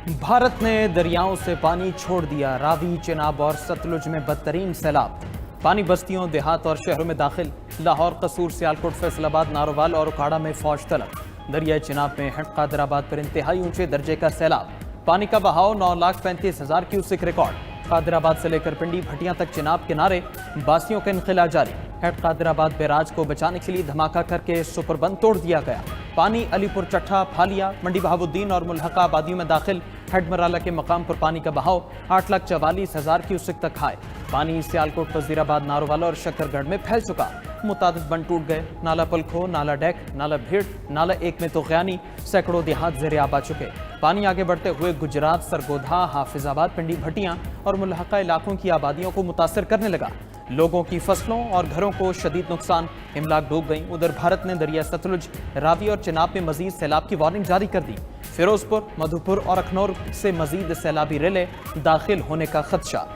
भारत ने दरियाओं से पानी छोड़ दिया। रावी, चेनाब और सतलुज में बदतरीन सैलाब। पानी बस्तियों, देहात और शहरों में दाखिल। लाहौर, कसूर, सियालकोट, फैसलाबाद, नारोवाल और उकाड़ा में फौज तलब। दरियाई चेनाब में हट कादराबाद पर इंतहाई ऊंचे दर्जे का सैलाब। पानी का बहाव 9,35,000 क्यूसेक रिकॉर्ड। कादराबाद से लेकर पिंडी भटियां तक चेनाब किनारे बासियों का इनखला जारी। हेड कादराबाद बैराज को बचाने के लिए धमाका करके सुपरबंद तोड़ दिया गया। पानी अलीपुर, चट्ठा, फालिया, मंडी बहाबुद्दीन और मुल्हका आबादियों में दाखिल। हेड मराला के मकाम पर पानी का बहाव 8,44,000 क्यूसेक तक आए। पानी सियालकोट, वजीराबाद, नारोवाला और शकरगढ़ में फैल चुका। मुतादिद बंद टूट गए। नाला पलखो, नाला डेक, नाला भीड़, नाला एक में तोगयानी, सैकड़ों देहात ज़ेर-ए-आब आ चुके। पानी आगे बढ़ते हुए गुजरात, सरगोधा, हाफिजाबाद, पिंडी भटियां और मुल्हका इलाकों की आबादियों को मुतासर करने लगा। लोगों की फसलों और घरों को शदीद नुकसान, इमलाक डूब गई। उधर भारत ने दरिया सतलुज, रावी और चेनाब में मजीद सैलाब की वार्निंग जारी कर दी। फिरोजपुर, मधुपुर और अखनौर से मजीद सैलाबी रेले दाखिल होने का खदशा।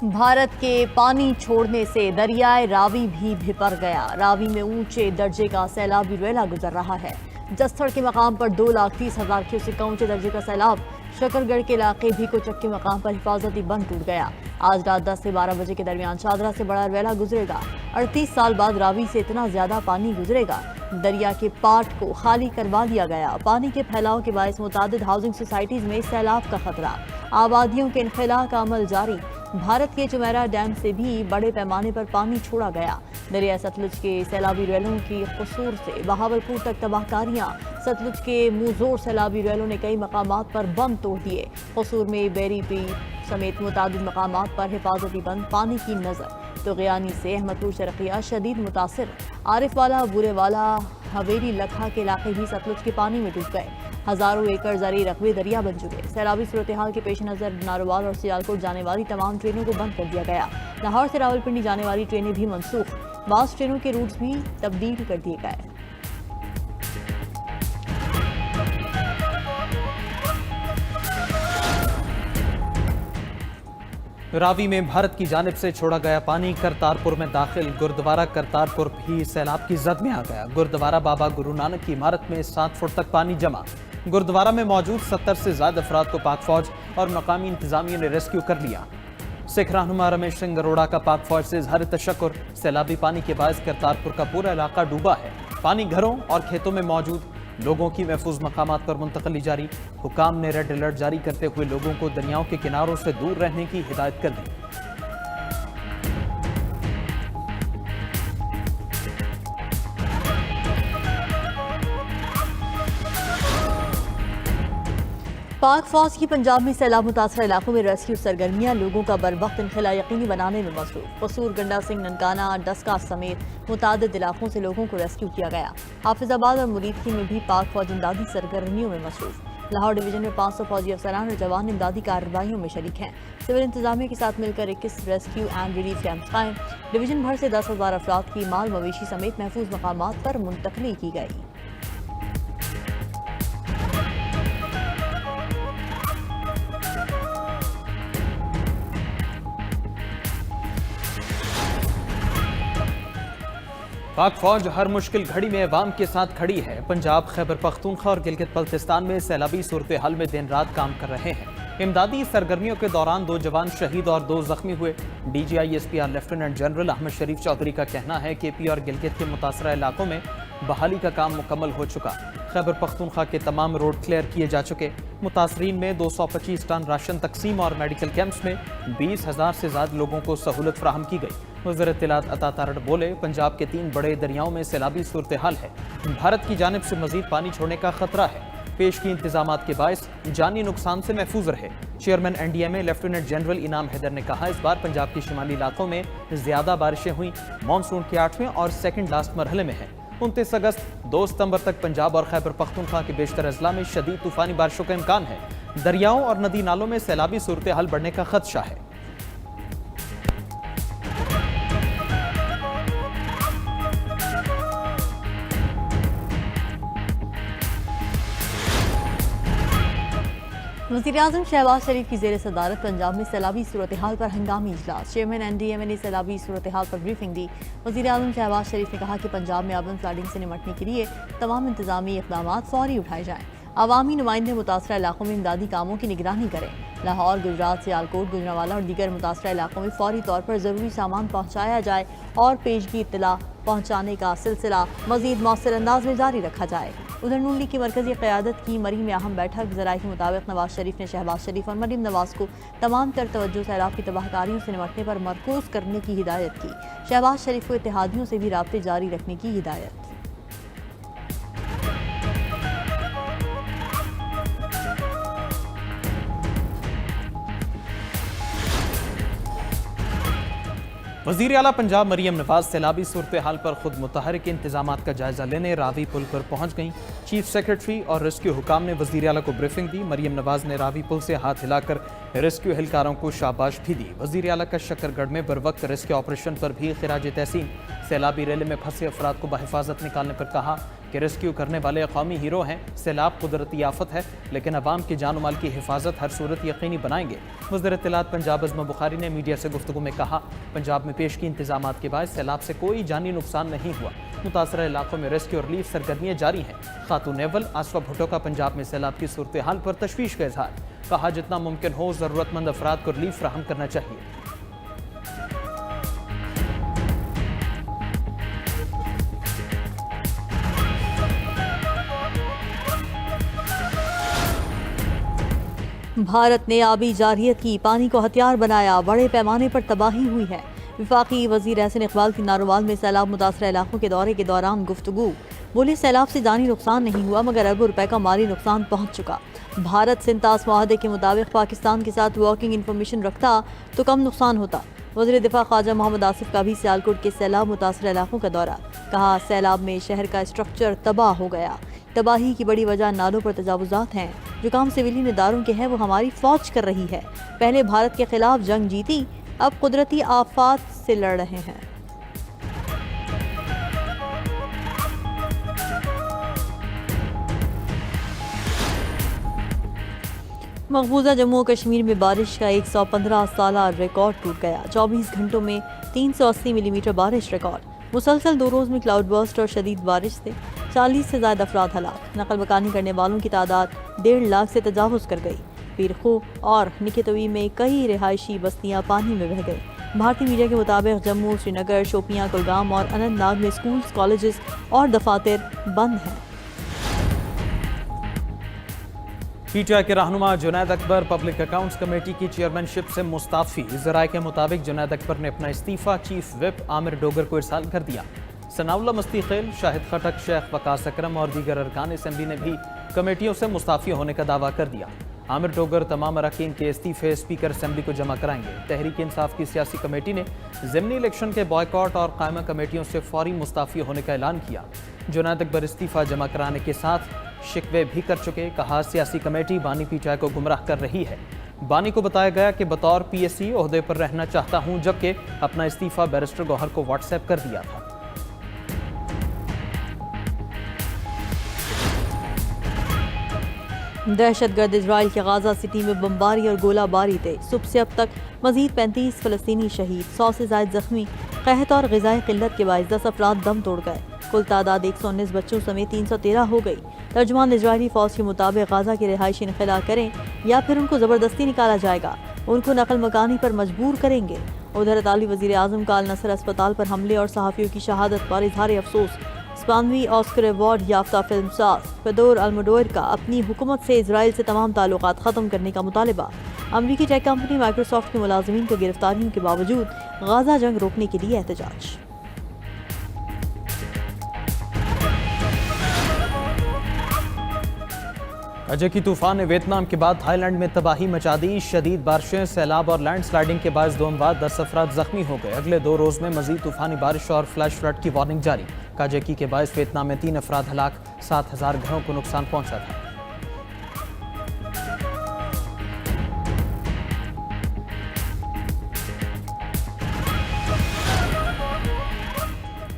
भारत के पानी छोड़ने से दरियाए रावी भी भिपर गया। रावी में ऊंचे दर्जे का सैलाबी रेला गुजर रहा है। जस्सड़ के मकाम पर 2,30,000 क्यूसेक का ऊंचे दर्जे का सैलाब। शकरगढ़ के इलाके भी कोचक के मकाम पर हिफाजती बंद टूट गया। आज रात 10 से 12 बजे के दरमियान चादरा से बड़ा रेला गुजरेगा। 38 साल बाद रावी से इतना ज्यादा पानी गुजरेगा। दरिया के पाट को खाली करवा दिया गया। पानी के फैलाव के बायस मुतादिद हाउसिंग सोसाइटीज में सैलाब का खतरा। आबादियों के इनखला का अमल जारी। भारत के चुमेरा डैम से भी बड़े पैमाने पर पानी छोड़ा गया। दरिया सतलुज के सैलाबी रेलों की कसूर से बहावलपुर तक तबाहकारियां। सतलुज के मुंहजोर सैलाबी रेलों ने कई मकामात पर बंद तोड़ दिए। कसूर में बेरी पी समेत मुतादिद मकामात पर हिफाजती बंद। पानी की नजर तोगयानी से अहमदपुर से रखिया शदीद मुतासिर। आरिफवाला, बुरेवाला, हवेली, लखा के इलाके भी सतलुज के पानी में डूब गए। हजारों एकड़ ज़रई रकबे दरिया बन चुके। सैलाबी सूरत हाल के पेश नज़र नारोवाल और सियालकोट जाने वाली तमाम ट्रेनों को बंद कर दिया गया। लाहौर से रावलपिंडी जाने वाली ट्रेनें भी मनसूख। बास ट्रेनों के रूट्स भी तब्दील कर दिए गए। रावी में भारत की जानिब से छोड़ा गया पानी करतारपुर में दाखिल। गुरुद्वारा करतारपुर भी सैलाब की जद में आ गया। गुरुद्वारा बाबा गुरु नानक की इमारत में 7 फुट तक पानी जमा। गुरुद्वारा में मौजूद 70 से ज्यादा अफराद को पाक फौज और मकामी इंतजामिया ने रेस्क्यू कर लिया। सिख रहनुमा रमेश सिंह अरोड़ा का पाक फौज से इजहार तशक्कुर। सैलाबी पानी के बायस करतारपुर का पूरा इलाका डूबा है। पानी घरों और खेतों में मौजूद। लोगों की महफूज मकामात पर मुंतकली जारी। हुकाम ने रेड अलर्ट जारी करते हुए लोगों को दरियाओं के किनारों से दूर रहने की हिदायत कर दी। पाक फौज की पंजाब में सैलाब मुतासर इलाकों में रेस्क्यू सरगर्मियां। लोगों का बर वक्त इनखला यकीनी बनाने में मसरूफ। कसूर, गंडा सिंह, ननकाना, डस्का समेत मुतादिद इलाकों से लोगों को रेस्क्यू किया गया। हाफिजाबाद और मुरीदकी में भी पाक फौज इमदादी सरगर्मियों में मसरूफ। लाहौर डिवीजन में 500 फौजी अफसरान और जवान इमदादी कार्रवाइयों में शरीक हैं। सिविल इंतजामिया के साथ मिलकर 21 रेस्क्यू एंड रिलीफ कैंप कायम। डिवीजन भर से 10,000 अफराद की माल मवेशी समेत महफूज मकामात पर मुंतकली की गई। पाक फौज हर मुश्किल घड़ी में अवाम के साथ खड़ी है। पंजाब, खैबर पख्तूनख्वा और गिलगित बल्तिस्तान में सैलाबी सूरत हाल में दिन रात काम कर रहे हैं। इमदादी सरगर्मियों के दौरान 2 जवान शहीद और 2 जख्मी हुए। DGI-SPR लेफ्टिनेंट जनरल अहमद शरीफ चौधरी का कहना है कि KP और गिलगित के मुतासरा इलाकों में बहाली का काम मुकम्मल हो चुका। खैबर पख्तूनख्वा के तमाम रोड क्लियर किए जा चुके। मुतासरीन में 225 टन राशन तकसीम और मेडिकल कैंप्स में 20,000 से ज्यादा लोगों को सहूलत फराहम की गई। वज़ीर इत्तलात अता तारड़ बोले, पंजाब के 3 बड़े दरियाओं में सैलाबी सूरत हाल है। भारत की जानिब से मजीद पानी छोड़ने का खतरा है। पेश की इंतजामात के बायस जानी नुकसान से महफूज रहे। चेयरमैन NDMA लेफ्टिनेंट जनरल इनाम हैदर ने कहा, इस बार पंजाब के शिमाली इलाकों में ज्यादा बारिशें हुई। मानसून के 8वें और सेकंड लास्ट मरहले में है। 29 अगस्त 2 सितंबर तक पंजाब और खैबर पख्तूनख्वा के बेशतर अजला में शदीद तूफानी बारिशों का इम्कान है। दरियाओं और नदी नालों में सैलाबी सूरत हाल बढ़ने का खदशा है। वज़ीर-ए-आज़म शहबाज शरीफ की ज़ेर सदारत पंजाब में सैलाबी सूरत हाल पर हंगामी इजलास। चेयरमैन NDMA ने सैलाबी सूरत हाल पर ब्रीफिंग दी। वज़ीर-ए-आज़म शहबाज शरीफ ने कहा कि पंजाब में अर्बन फ्लडिंग से निपटने के लिए तमाम इंतजामी इक़दाम फौरी उठाए जाएँ। अवामी नुमाइंदे मुतासरा इलाकों में इमदादी कामों की निगरानी करें। लाहौर, गुजरात, सियालकोट, गुजरांवाला और दीगर मुतासरा इलाकों में फौरी तौर पर ज़रूरी सामान पहुँचाया जाए और पेशगी इत्तला पहुँचाने का सिलसिला मज़ीद मौसर अंदाज में जारी रखा जाए। उधर नून लीग की मरकज़ी क़यादत की मरी में अहम बैठक। ज़राए के मुताबिक नवाज शरीफ ने शहबाज शरीफ और मरीम नवाज को तमाम तर तवज्जो सैलाब की तबाहकारियों से निपटने पर मरकूज़ करने की हिदायत की। शहबाज शरीफ को इत्तेहादियों से भी राब्ते जारी रखने की हिदायत। वज़ीर आला पंजाब मरीम नवाज सैलाबी सूरत हाल पर खुद मुतहरिक इंतजामात का जायजा लेने रावी पुल पर पहुंच गईं। चीफ सेक्रेटरी और रेस्क्यू हुकाम ने वज़ीर आला को ब्रीफिंग दी। मरीम नवाज ने रावी पुल से हाथ हिलाकर रेस्क्यू एहलकारों को शाबाश भी दी। वज़ीर आला का शकरगढ़ में बर वक्त रेस्क्यू ऑपरेशन पर भी खिराज तहसीन। सैलाबी रैली में फंसे अफराद को बहिफाजत निकालने पर कहा कि रेस्क्यू करने वाले कौमी हीरो हैं। सैलाब कुदरती आफत है, लेकिन अवाम की जान माल की हिफाजत हर सूरत यकीनी बनाएंगे। वज़ीर इत्तलात पंजाब अज़म बुखारी ने मीडिया से गुफ्तगू में कहा, पंजाब में पेश की इंतजामात के बाद सैलाब से कोई जानी नुकसान नहीं हुआ। मुतासरा इलाकों में रेस्क्यू और रिलीफ सरगर्मियाँ जारी हैं। खातून नेवल आसफा भुट्टो का पंजाब में सैलाब की सूरत हाल पर तशवीश का इजहार। कहा, जितना मुमकिन हो ज़रूरतमंद अफराद को रिलीफ फराहम करना चाहिए। भारत ने आबी जारहियत की पानी को हथियार बनाया, बड़े पैमाने पर तबाही हुई है। वफाकी वज़ीर एहसन इकबाल की नारोवाल में सैलाब मुतासरा इलाकों के दौरे के दौरान गुफ्तगू। बोले, सैलाब से जानी नुकसान नहीं हुआ मगर अरबों रुपए का माली नुकसान पहुँच चुका। भारत सिंतास मुआहदे के मुताबिक पाकिस्तान के साथ वर्किंग इन्फॉर्मेशन रखता तो कम नुकसान होता। वज़ीर दिफा ख्वाजा मोहम्मद आसिफ का भी सियालकोट के सैलाब मुतासरा इलाकों का दौरा। कहा, सैलाब में शहर का स्ट्रक्चर तबाह हो गया। तबाही की बड़ी वजह नालों पर तजावुजात हैं। जो काम सिविलियन इदारों के हैं वो हमारी फौज कर रही है। पहले भारत के खिलाफ जंग जीती, अब कुदरती आफात से लड़ रहे हैं। मकबूजा जम्मू और कश्मीर में बारिश का 115 साला रिकॉर्ड टूट गया। 24 घंटों में 380 मिलीमीटर बारिश रिकॉर्ड। मुसलसल 2 रोज़ में क्लाउड बर्स्ट और शदीद बारिश से 40 से ज़्यादा अफराद हलाक। नकल मकानी करने वालों की तादाद 1.5 लाख से तजावुज़ कर गई। पीरखू और निकेतवी में कई रिहायशी बस्तियां पानी में बह गई। भारतीय मीडिया के मुताबिक जम्मू, श्रीनगर, शोपियां, कुलगाम और अनंतनाग में स्कूल्स, कॉलेजेस और दफातर बंद हैं। PTI के रहनुमा Junaid Akbar public accounts committee की चेयरमैनशिप से मुस्ताफ़ी। ज़राए के मुताबिक जुनैद अकबर ने अपना इस्तीफ़ा चीफ विप आमिर डोगर को इरसाल कर दिया। सनाउल्ला मस्ती खेल, शाहिद खटक, शेख वकास अकरम और दीगर अरकान असेंबली ने भी कमेटियों से मुस्ताफ़ी होने का दावा कर दिया। आमिर डोगर तमाम अरकान के इस्तीफ़े स्पीकर असेंबली को जमा कराएंगे। तहरीक इंसाफ की सियासी कमेटी ने ज़िमनी इलेक्शन के बॉयकॉट और कायमा कमेटियों से फौरी मुस्ताफ़ी होने का ऐलान किया। जुनैद अकबर इस्तीफ़ा जमा कराने के साथ शिकवे भी कर चुके। कहा, सियासी कमेटी बानी PTI को गुमराह कर रही है। बानी को बताया गया कि बतौर PSC ओहदे पर रहना चाहता हूं, जबकि अपना इस्तीफ़ा बैरिस्टर गौहर को व्हाट्सएप कर दिया था। दहशतगर्द इजराइल के गाजा सिटी में बमबारी और गोलाबारी थे। सुबह से अब तक मजीद 35 फ़लस्तीनी शहीद, 100 से ज़ायद जख्मी। कहत और ग़िज़ाई क़िल्लत के बायस 10 अफराद दम तोड़ गए। कुल तादाद 119 बच्चों समेत 313 हो गई। तर्जुमान इजरायली फ़ौज के मुताबिक गाजा के रिहायशी इनखला करें या फिर उनको ज़बरदस्ती निकाला जाएगा। उनको नकल मकानी पर मजबूर करेंगे। उधर इताली वज़ीर आज़म का अल नसर अस्पताल पर हमले और सहाफ़ियों की शहादत पर इज़हार अफसोस। स्पानवी ऑस्कर अवार्ड याफ्ता फिल्मसाज फेदोर अल्मोडोवर का अपनी हुकूमत से इजराइल से तमाम ताल्लुकात ख़त्म करने का मुतालबा। अमरीकी टेक कंपनी माइक्रोसॉफ्ट के मुलाजिमीन को गिरफ्तारियों के बावजूद गाजा जंग रोकने के लिए एहतजाज। अजय की तूफान ने वियतनाम के बाद थाईलैंड में तबाही मचा दी। शदीद बारिशें, सैलाब और लैंड स्लाइडिंग के बायस 2 अमवात 10 अफराद जख्मी हो गए। अगले 2 रोज़ में मजीद तूफानी बारिश और फ्लैश फ्लड की वार्निंग जारी। काजकी के बायस वियतनाम में 3 अफराद हलाक, 7000 घरों को नुकसान पहुंचा था।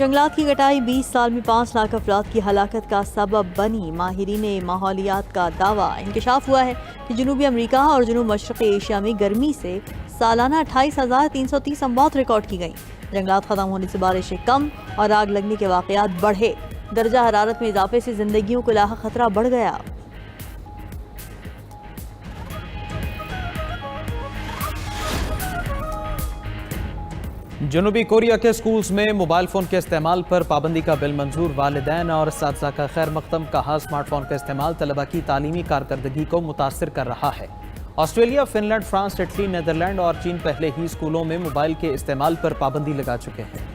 जंगलात की कटाई 20 साल में 5 लाख अफराद की हलाकत का सबब बनी। माहिरीन माहौलियात का दावा। इंकशाफ हुआ है कि जनूबी अमरीका और जनूब मशरक़ी एशिया में गर्मी से सालाना 28,330 अमवात रिकॉर्ड की गई। जंगलात ख़त्म होने से बारिशें कम और आग लगने के वाक़यात बढ़े। दर्जा हरारत में इजाफे से ज़िंदगियों को लाखा खतरा बढ़ गया। जनूबी कोरिया के स्कूल्स में मोबाइल फ़ोन के इस्तेमाल पर पाबंदी का बिल मंजूर। वालिदैन और असातिज़ा का खैर मकदम कहा, स्मार्टफोन का इस्तेमाल तलबा की तालीमी कारकर्दगी को मुतासिर कर रहा है। Australia, Finland, France, Italy, Netherlands और चीन पहले ही स्कूलों में मोबाइल के इस्तेमाल पर पाबंदी लगा चुके हैं।